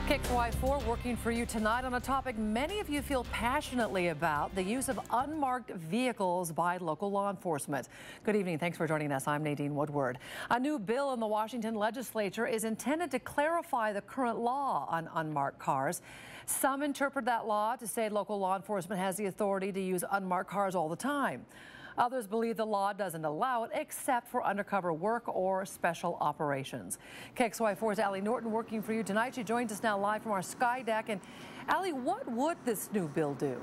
KXLY4 working for you tonight on a topic many of you feel passionately about, the use of unmarked vehicles by local law enforcement. Good evening. Thanks for joining us. I'm Nadine Woodward. A new bill in the Washington legislature is intended to clarify the current law on unmarked cars. Some interpret that law to say local law enforcement has the authority to use unmarked cars all the time. Others believe the law doesn't allow it except for undercover work or special operations. KXLY4's Allie Norton working for you tonight. She joins us now live from our sky deck. And Allie, what would this new bill do?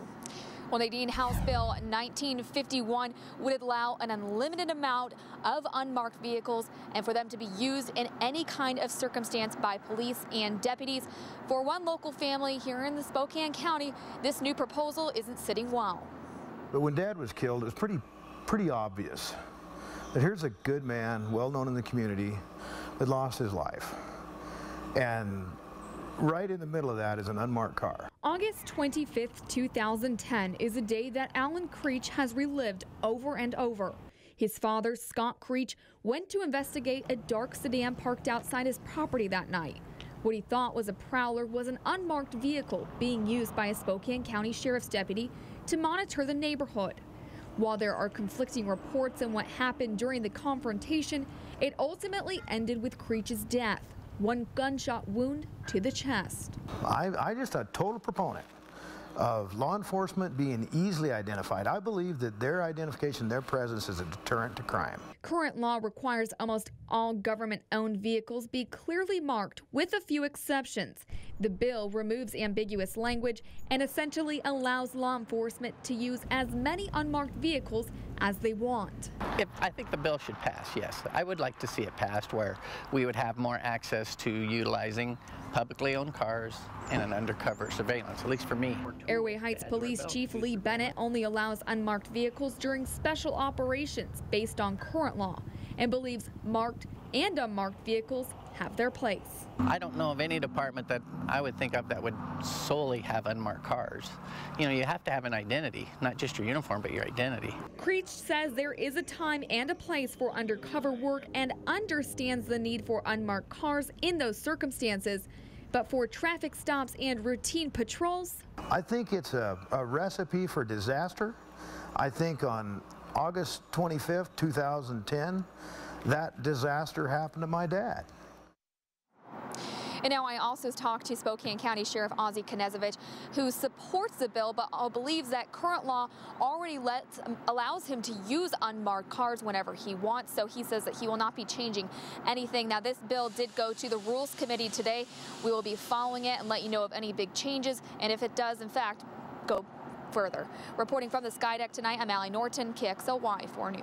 Well, Nadine, House Bill 1951 would allow an unlimited amount of unmarked vehicles and for them to be used in any kind of circumstance by police and deputies. For one local family here in the Spokane County, this new proposal isn't sitting well. But when Dad was killed, it was pretty obvious that here's a good man, well known in the community, that lost his life. And right in the middle of that is an unmarked car. August 25th, 2010 is a day that Alan Creach has relived over and over. His father, Scott Creach, went to investigate a dark sedan parked outside his property that night. What he thought was a prowler was an unmarked vehicle being used by a Spokane County Sheriff's deputy to monitor the neighborhood. While there are conflicting reports on what happened during the confrontation, it ultimately ended with Creach's death, one gunshot wound to the chest. I'm just a total proponent of law enforcement being easily identified. I believe that their identification, their presence is a deterrent to crime. Current law requires almost all government-owned vehicles be clearly marked, with a few exceptions. The bill removes ambiguous language and essentially allows law enforcement to use as many unmarked vehicles as they want. I think the bill should pass, yes. I would like to see it passed where we would have more access to utilizing publicly owned cars and an undercover surveillance, at least for me. Airway Heights Police Chief Lee Bennett only allows unmarked vehicles during special operations based on current law and believes marked and unmarked vehicles have their place. I don't know of any department that I would think of that would solely have unmarked cars. You know, you have to have an identity, not just your uniform, but your identity. Creach says there is a time and a place for undercover work and understands the need for unmarked cars in those circumstances. But for traffic stops and routine patrols, I think it's a recipe for disaster. I think on August 25th, 2010, that disaster happened to my dad. And now I also talked to Spokane County Sheriff Ozzie Knezovich, who supports the bill but believes that current law already allows him to use unmarked cars whenever he wants. So he says that he will not be changing anything. Now, this bill did go to the Rules Committee today. We will be following it and let you know of any big changes and if it does, in fact, go further. Reporting from the Sky Deck tonight, I'm Allie Norton, KXLY4 News.